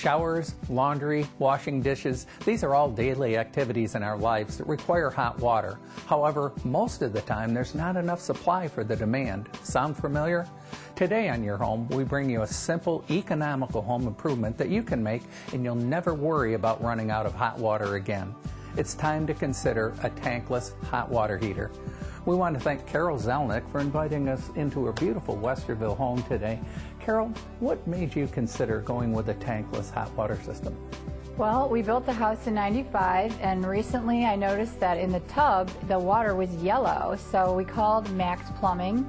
Showers, laundry, washing dishes, these are all daily activities in our lives that require hot water. However, most of the time there's not enough supply for the demand. Sound familiar? Today on Your Home, we bring you a simple, economical home improvement that you can make and you'll never worry about running out of hot water again. It's time to consider a tankless hot water heater. We want to thank Carol Zelnick for inviting us into her beautiful Westerville home today. Carol, what made you consider going with a tankless hot water system? Well, we built the house in '95, and recently I noticed that in the tub the water was yellow, so we called Max Plumbing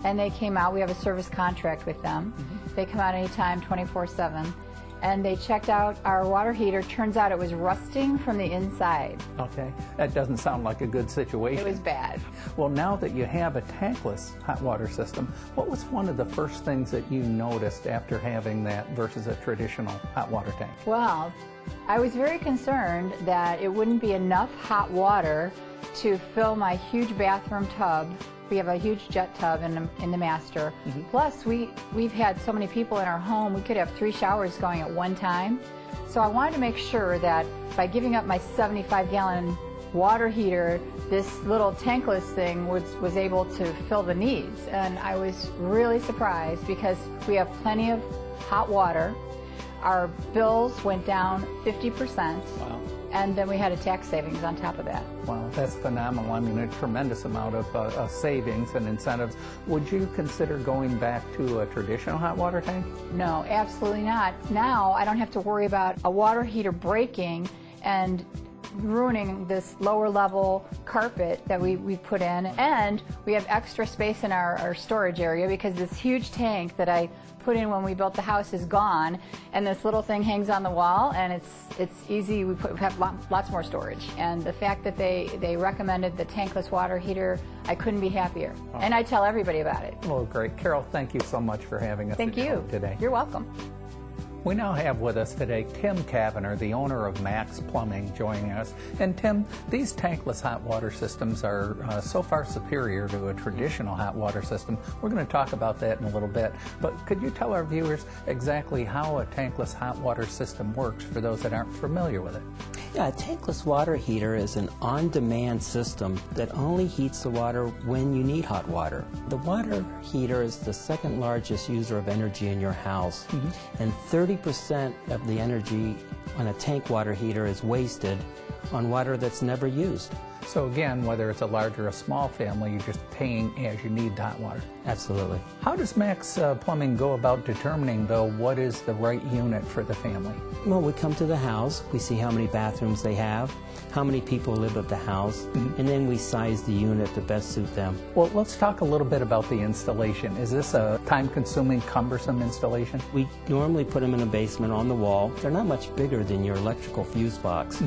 and they came out. We have a service contract with them. They come out anytime, 24/7. And they checked out our water heater. Turns out it was rusting from the inside. Okay, that doesn't sound like a good situation. It was bad. Well, now that you have a tankless hot water system, what was one of the first things that you noticed after having that versus a traditional hot water tank? Well, I was very concerned that it wouldn't be enough hot water to fill my huge bathroom tub. We have a huge jet tub in the master. Plus, we've had so many people in our home, we could have 3 showers going at one time. So I wanted to make sure that by giving up my 75-gallon water heater, this little tankless thing was able to fill the needs. And I was really surprised because we have plenty of hot water. Our bills went down 50%. Wow. And then we had a tax savings on top of that. Wow, that's phenomenal. I mean, a tremendous amount of savings and incentives. Would you consider going back to a traditional hot water tank? No, absolutely not. Now I don't have to worry about a water heater breaking and ruining this lower level carpet that we put in, and we have extra space in our storage area because this huge tank that I put in when we built the house is gone, and this little thing hangs on the wall, and it's easy. We have lots more storage, and the fact that they recommended the tankless water heater, I couldn't be happier. Oh. And I tell everybody about it. Well, great. Carol, thank you so much for having us today. You're welcome. We now have with us today Tim Cavanagh, the owner of Max Plumbing, joining us. And Tim, these tankless hot water systems are so far superior to a traditional hot water system. We're going to talk about that in a little bit. But could you tell our viewers exactly how a tankless hot water system works for those that aren't familiar with it? Yeah, a tankless water heater is an on-demand system that only heats the water when you need hot water. The water heater is the second largest user of energy in your house, and 30% of the energy on a tank water heater is wasted on water that's never used. So again, whether it's a large or a small family, you're just paying as you need hot water. Absolutely. How does Max Plumbing go about determining, though, what is the right unit for the family? Well, we come to the house, we see how many bathrooms they have, how many people live at the house, and then we size the unit to best suit them. Well, let's talk a little bit about the installation. Is this a time-consuming, cumbersome installation? We normally put them in a basement on the wall. They're not much bigger than your electrical fuse box.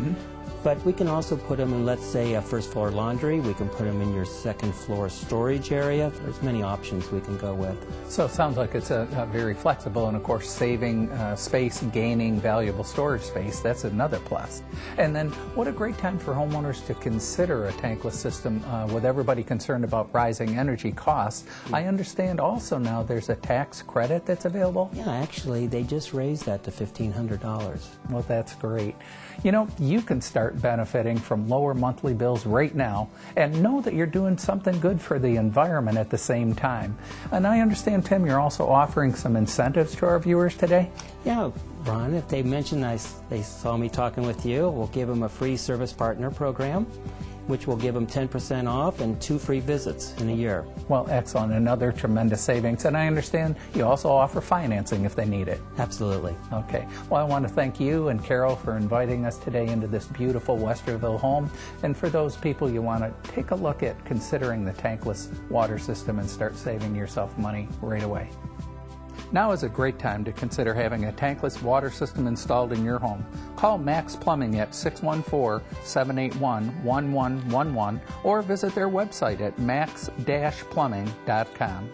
But we can also put them in, let's say, a first floor laundry. We can put them in your second floor storage area. There's many options we can go with. So it sounds like it's a very flexible, and of course saving space, gaining valuable storage space. That's another plus. And then what a great time for homeowners to consider a tankless system with everybody concerned about rising energy costs. I understand also now there's a tax credit that's available? Yeah, actually they just raised that to $1,500. Well, that's great. You know, you can start benefiting from lower monthly bills right now and know that you're doing something good for the environment at the same time. And I understand, Tim, you're also offering some incentives to our viewers today? Yeah, Ron, if they mention they saw me talking with you, we'll give them a free service partner program, which will give them 10% off and 2 free visits in a year. Well, excellent. Another tremendous savings. And I understand you also offer financing if they need it. Absolutely. Okay. Well, I want to thank you and Carol for inviting us today into this beautiful Westerville home. And for those people, you want to take a look at considering the tankless water system and start saving yourself money right away. Now is a great time to consider having a tankless water system installed in your home. Call Max Plumbing at 614-781-1111 or visit their website at max-plumbing.com.